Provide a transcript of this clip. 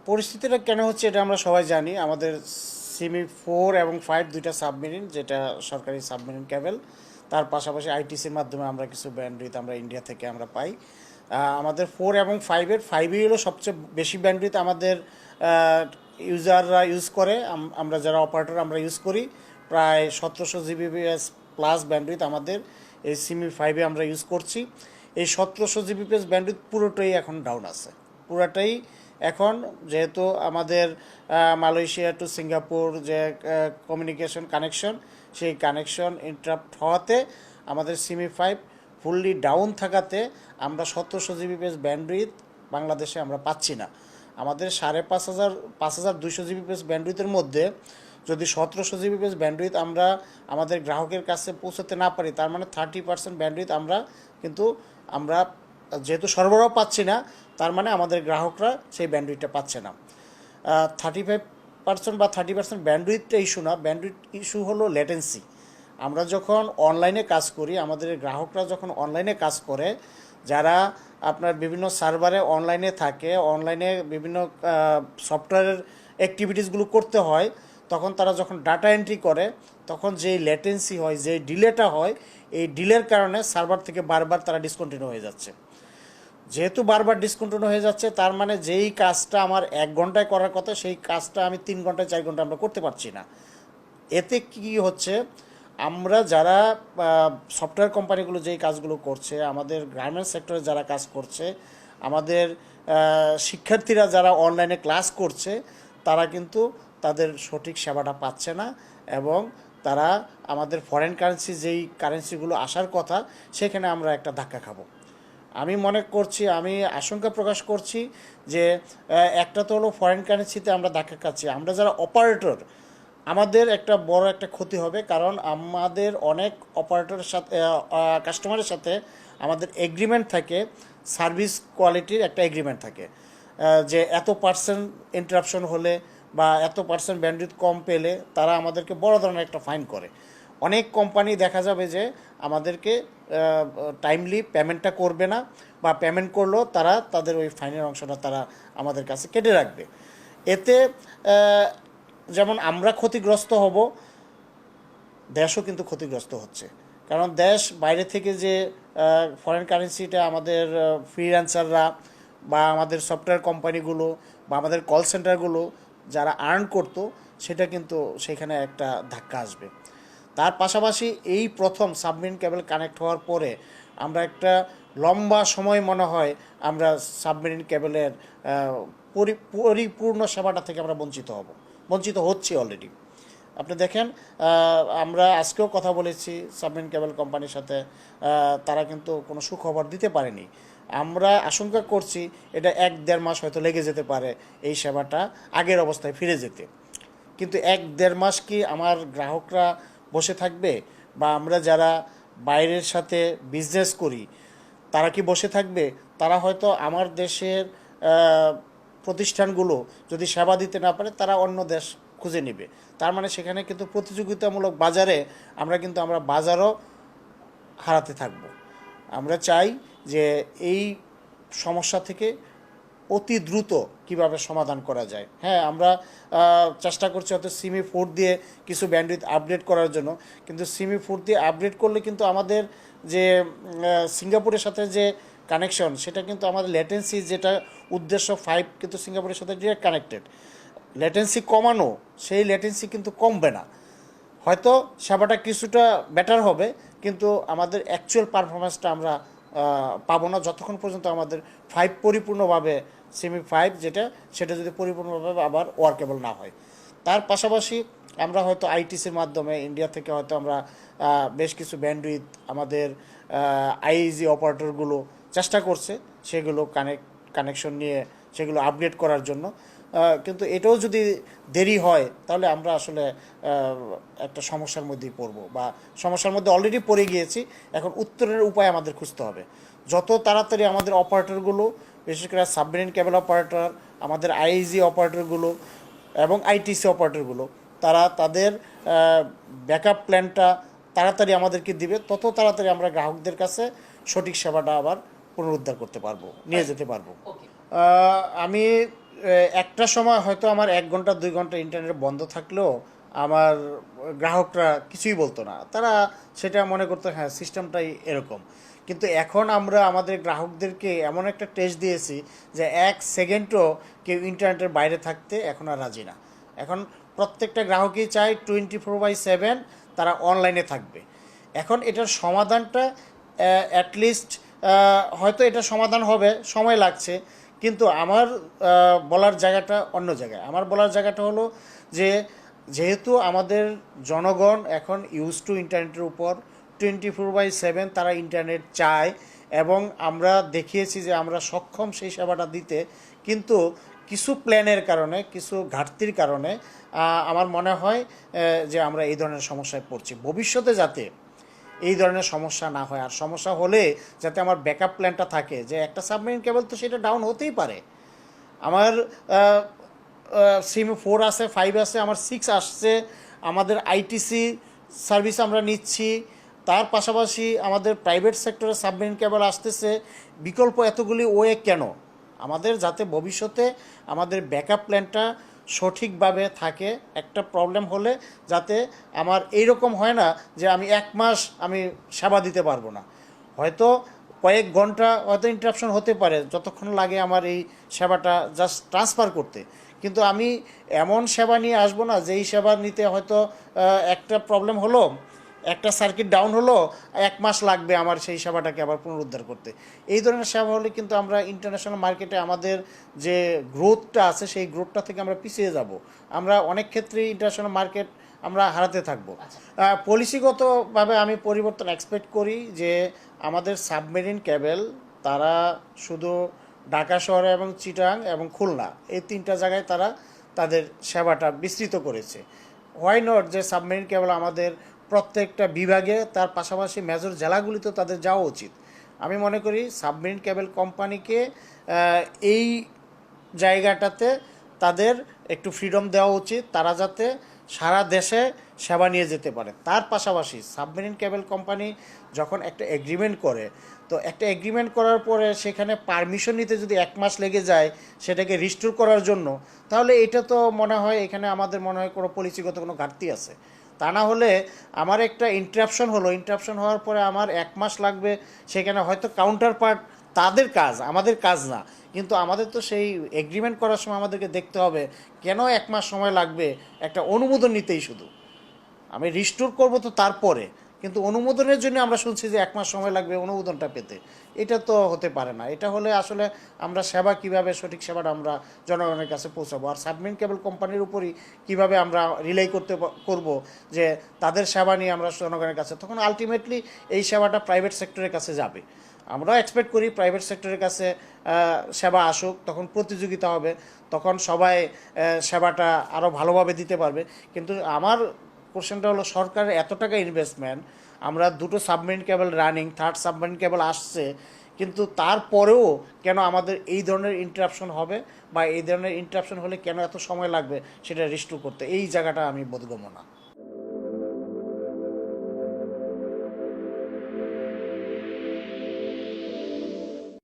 পরিস্থিতিটা কেন হচ্ছে এটা আমরা সবাই জানি। আমাদের সিমি 4 এবং 5 দুইটা সাবমেরিন, যেটা সরকারি সাবমেরিন কেবল। তার পাশাপাশি আইটিসির মাধ্যমে আমরা কিছু ব্যান্ডউইথ আমরা ইন্ডিয়া থেকে আমরা পাই। আমাদের 4 এবং 5-এর 5ই হলো সবচেয়ে বেশি ব্যান্ডউইথ আমাদের ইউজাররা ইউজ করে। আমরা যারা অপারেটর আমরা ইউজ করি, প্রায় 1700 জিবিপিএস প্লাস ব্যান্ডউইথ আমাদের এই সিমি 5-এ আমরা ইউজ করছি। এই 1700 জিবিপিএস ব্যান্ডউইথ পুরোটাই এখন ডাউন আছে, পুরাটাই এখন, যেহেতু আমাদের মালয়েশিয়া টু সিঙ্গাপুর যে কমিউনিকেশন কানেকশন, সেই কানেকশন ইন্টারাপ্ট হওয়াতে আমাদের সিমি 5 ফুললি ডাউন থাকাতে আমরা 1700 জিবিপিএস ব্যান্ডউইথ বাংলাদেশে আমরা পাচ্ছি না। আমাদের 5200 জিবিপিএস ব্যান্ডউইথের মধ্যে যদি 1700 জিবিপিএস ব্যান্ডউইথ আমরা আমাদের গ্রাহকের কাছে পৌঁছাতে না পারি, তার মানে 30% ব্যান্ডউইথ আমরা কিন্তু আমরা যেহেতু সরবরাহ পাচ্ছি না, তার মানে আমাদের গ্রাহকরা সেই ব্যান্ডউইথটা পাচ্ছে না। 35% বা 30% ব্যান্ডউইথটা ইস্যু না, ব্যান্ডউইথ ইস্যু হলো লেটেন্সি। আমরা যখন অনলাইনে কাজ করি, আমাদের গ্রাহকরা যখন অনলাইনে কাজ করে, যারা আপনার বিভিন্ন সার্ভারে অনলাইনে থাকে, অনলাইনে বিভিন্ন সফটওয়্যারের অ্যাক্টিভিটিসগুলো করতে হয়, তখন তারা যখন ডাটা এন্ট্রি করে, তখন যেই লেটেন্সি হয়, যেই ডিলেটা হয়, এই ডিলের কারণে সার্ভার থেকে বারবার তারা ডিসকন্টিনিউ হয়ে যাচ্ছে। যেহেতু বারবার ডিসকন্টিনিউ হয়ে যাচ্ছে, তার মানে যেই কাজটা আমার 1 ঘন্টায় করার কথা, সেই কাজটা আমি 3 ঘন্টায় 4 ঘন্টা আমরা করতে পারছি না। এতে কি হচ্ছে, আমরা যারা সফটওয়্যার কোম্পানিগুলো যেই কাজগুলো করছে, আমাদের গার্মেন্টস সেক্টরে যারা কাজ করছে, আমাদের শিক্ষার্থীরা যারা অনলাইনে ক্লাস করছে, তারা কিন্তু তাদের সঠিক সেবাটা পাচ্ছে না, এবং তারা আমাদের ফরেন কারেন্সি যেই কারেন্সিগুলো আসার কথা, সেখানে আমরা একটা ধাক্কা খাবো। আমি মনে করছি, আমি আশঙ্কা প্রকাশ করছি যে একটা তো হলো ফরেন কারেন্সিতে আমরা ধাক্কা খাচ্ছি, আমরা যারা অপারেটর, আমাদের একটা বড় একটা ক্ষতি হবে। কারণ আমাদের অনেক অপারেটরের সাথে, কাস্টমারের সাথে আমাদের এগ্রিমেন্ট থাকে, সার্ভিস কোয়ালিটির একটা এগ্রিমেন্ট থাকে, যে এত পার্সেন্ট ইন্টারাপশন হলে বা এত পার্সেন্ট ব্যান্ডউইথ কম পেলে তারা আমাদেরকে বড় ধরনের একটা ফাইন করে। অনেক কোম্পানি দেখা যাবে যে আমাদেরকে টাইমলি পেমেন্টটা করবে না, বা পেমেন্ট করলেও তারা তাদের ওই ফাইনের অংশটা তারা আমাদের কাছে কেটে রাখবে। এতে যেমন আমরা ক্ষতিগ্রস্ত হব, দেশও কিন্তু ক্ষতিগ্রস্ত হচ্ছে। কারণ দেশ বাইরে থেকে যে ফরেন কারেন্সিটা আমাদের ফ্রিল্যান্সাররা বা আমাদের সফটওয়্যার কোম্পানিগুলো বা আমাদের কল সেন্টারগুলো যারা আর্ন করতো, সেটা কিন্তু সেখানে একটা ধাক্কা আসবে। তার পাশাপাশি এই প্রথম সাবমেরিন কেবল কানেক্ট হওয়ার পরে আমরা একটা লম্বা সময় মনে হয় আমরা সাবমেরিন কেবলের পরিপূর্ণ সেবাটা থেকে আমরা বঞ্চিত হচ্ছি অলরেডি। আপনি দেখেন, আমরা আজকেও কথা বলেছি সাবমেরিন কেবল কোম্পানির সাথে, তারা কিন্তু কোনো সুখবর দিতে পারেনি। আমরা আশঙ্কা করছি এটা 1-1.5 মাস হয়তো লেগে যেতে পারে এই সেবাটা আগের অবস্থায় ফিরে যেতে। কিন্তু 1-1.5 মাস কি আমার গ্রাহকরা বসে থাকবে? বা আমরা যারা বাইরের সাথে বিজনেস করি, তারা কি বসে থাকবে? তারা হয়তো আমার দেশের প্রতিষ্ঠানগুলো যদি সেবা দিতে না পারে, তারা অন্য দেশ খুঁজে নেবে। তার মানে সেখানে কিন্তু প্রতিযোগিতামূলক বাজারে আমরা বাজারও হারাতে থাকব। আমরা চাই যে এই সমস্যা থেকে অতি দ্রুত কিভাবে সমাধান করা যায়। হ্যাঁ, আমরা চেষ্টা করছি হয়তো সিমি 4 দিয়ে কিছু ব্যান্ডউইথ আপডেট করার জন্য, কিন্তু সিমি 4 দিয়ে আপডেট করলে কিন্তু আমাদের যে সিঙ্গাপুরের সাথে যে কানেকশন, সেটা কিন্তু আমাদের লেটেন্সি যেটা উদ্দেশ্য 5 কিন্তু সিঙ্গাপুরের সাথে ডিরেক্ট কানেক্টেড। লেটেন্সি কমানো, সেই লেটেন্সি কিন্তু কমবে না। হয়তো সেবাটা কিছুটা বেটার হবে, কিন্তু আমাদের অ্যাকচুয়াল পারফরমেন্সটা আমরা পাবো না যতক্ষণ পর্যন্ত আমাদের 5 পরিপূর্ণভাবে, সিমি 5 যেটা, সেটা যদি পরিপূর্ণভাবে আবার ওয়ার্কেবল না হয়। তার পাশাপাশি আমরা হয়তো আইটিসির মাধ্যমে ইন্ডিয়া থেকে হয়তো আমরা বেশ কিছু ব্যান্ডউইথ আমাদের আইইজি অপারেটরগুলো চেষ্টা করছে সেগুলো কানেকশন নিয়ে সেগুলো আপগ্রেড করার জন্য। কিন্তু এটাও যদি দেরি হয়, তাহলে আমরা আসলে একটা সমস্যার মধ্যেই পড়ব, বা সমস্যার মধ্যে অলরেডি পড়ে গিয়েছি। এখন উত্তরের উপায় আমাদের খুঁজতে হবে। যত তাড়াতাড়ি আমাদের অপারেটরগুলো, বিশেষ করে সাবমেরিন কেবল অপারেটর, আমাদের আইইজি অপারেটরগুলো এবং আইটিসি অপারেটরগুলো, তারা তাদের ব্যাকআপ প্ল্যানটা তাড়াতাড়ি আমাদেরকে দিবে, তত তাড়াতাড়ি আমরা গ্রাহকদের কাছে সঠিক সেবাটা আবার পুনরুদ্ধার করতে পারবো, নিয়ে যেতে পারবো। আমি একটা সময় হয়তো আমার 1 ঘন্টা 2 ঘন্টা ইন্টারনেট বন্ধ থাকলেও আমার গ্রাহকরা কিছুই বলতো না, তারা সেটা মনে করতো হ্যাঁ সিস্টেমটাই এরকম। কিন্তু এখন আমরা আমাদের গ্রাহকদেরকে এমন একটা টেস্ট দিয়েছি যে 1 সেকেন্ডও কেউ ইন্টারনেটের বাইরে থাকতে এখন আর রাজি না। এখন প্রত্যেকটা গ্রাহকই চায় 24/7 তারা অনলাইনে থাকবে। এখন এটার সমাধানটা অ্যাটলিস্ট হয়তো এটা সমাধান হবে, সময় লাগছে, কিন্তু আমার বলার জায়গাটা অন্য জায়গায়। আমার বলার জায়গাটা হলো যে যেহেতু আমাদের জনগণ এখন ইউজ টু ইন্টারনেটের উপর 24/7 তারা ইন্টারনেট চায়, এবং আমরা দেখিয়েছি যে আমরা সক্ষম সেই সেবাটা দিতে, কিন্তু কিছু প্ল্যানের কারণে, কিছু ঘাটতির কারণে আমার মনে হয় যে আমরা এই ধরনের সমস্যায় পড়ছি। ভবিষ্যতে যাতে এই ধরনের সমস্যা না হয়, আর সমস্যা হলে যাতে আমার ব্যাকআপ প্ল্যানটা থাকে, যে একটা সাবমেরিন কেবল তো সেটা ডাউন হতেই পারে। আমার সিম 4 আছে, 5 আছে, আমার 6 আসছে, আমাদের আইটিসি সার্ভিস আমরা নিচ্ছি, তার পাশাপাশি আমাদের প্রাইভেট সেক্টরে সাবমেরিন কেবল আসতেছে, বিকল্প এতগুলি ওয়ে কেন? আমাদের যাতে ভবিষ্যতে আমাদের ব্যাকআপ প্ল্যানটা সঠিকভাবে থাকে, একটা প্রবলেম হলে যাতে আমার এইরকম হয় না যে আমি 1 মাস আমি সেবা দিতে পারবো না। হয়তো কয়েক ঘন্টা হয়তো ইন্টারাপশন হতে পারে, যতক্ষণ লাগে আমার এই সেবাটা জাস্ট ট্রান্সফার করতে, কিন্তু আমি এমন সেবা নিয়ে আসবো না যেই সেবা নিতে হয়তো একটা প্রবলেম হলো, একটা সার্কিট ডাউন হলো, 1 মাস লাগবে আমার সেই সেবাটাকে আবার পুনরুদ্ধার করতে। এই ধরনের সেবা হলে কিন্তু আমরা ইন্টারন্যাশনাল মার্কেটে আমাদের যে গ্রোথটা আছে সেই গ্রোথটা থেকে আমরা পিছিয়ে যাব। আমরা অনেক ক্ষেত্রেই ইন্টারন্যাশনাল মার্কেট আমরা হারাতে থাকবো। পলিসিগতভাবে আমি পরিবর্তন এক্সপেক্ট করি যে আমাদের সাবমেরিন কেবল তারা শুধু ঢাকা শহরে এবং চিটাগাং এবং খুলনা এই 3টা জায়গায় তারা তাদের সেবাটা বিস্তৃত করেছে। হোয়াই নট যে সাবমেরিন কেবল আমাদের প্রত্যেকটা বিভাগে, তার পাশাপাশি মেজর জেলাগুলিতেও তাদের যাওয়া উচিত। আমি মনে করি সাবমেরিন কেবল কোম্পানিকে এই জায়গাটাতে তাদের একটু ফ্রিডম দেওয়া উচিত, তারা যাতে সারা দেশে সেবা নিয়ে যেতে পারে। তার পাশাপাশি সাবমেরিন কেবল কোম্পানি যখন একটা এগ্রিমেন্ট করে, তো একটা এগ্রিমেন্ট করার পরে সেখানে পারমিশন নিতে যদি 1 মাস লেগে যায় সেটাকে রিস্টোর করার জন্য, তাহলে এটা তো মনে হয় এখানে আমাদের মনে হয় কোনো পলিসিগত কোনো ঘাটতি আছে। তা না হলে আমার একটা ইন্টারাপশন হলো, ইন্টারাপশন হওয়ার পরে আমার 1 মাস লাগবে, সেখানে হয়তো কাউন্টার পার্ট তাদের কাজ, আমাদের কাজ না, কিন্তু আমাদের তো সেই এগ্রিমেন্ট করার সময় আমাদেরকে দেখতে হবে কেন 1 মাস সময় লাগবে একটা অনুমোদন নিতেই। শুধু আমি রিস্টোর করবো তো তারপরে, কিন্তু অনুমোদনের জন্য আমরা শুনছি যে 1 মাস সময় লাগবে অনুমোদনটা পেতে। এটা তো হতে পারে না। এটা হলে আসলে আমরা সেবা কিভাবে, সঠিক সেবাটা আমরা জনগণের কাছে পৌঁছাবো, আর সাবমেরিন কেবল কোম্পানির উপরই কিভাবে আমরা রিলাই করব যে তাদের সেবা নিয়ে আমরা জনগণের কাছে, তখন আলটিমেটলি এই সেবাটা প্রাইভেট সেক্টরের কাছে যাবে। আমরাও এক্সপেক্ট করি প্রাইভেট সেক্টরের কাছে সেবা আসুক, তখন প্রতিযোগিতা হবে, তখন সবাই সেবাটা আরও ভালোভাবে দিতে পারবে। কিন্তু আমার কোশ্চেনটা হলো সরকারের এত টাকা ইনভেস্টমেন্ট, আমরা 2টো submarine cable running, 3rd submarine cable আসছে, কিন্তু তারপরেও কেন আমাদের এই ধরনের ইন্টারাপশন হবে, বা এই ধরনের ইন্টারাপশন হলে কেন এত সময় লাগবে সেটা রিস্টোর করতে, এই জায়গাটা আমি বোধগম্য না।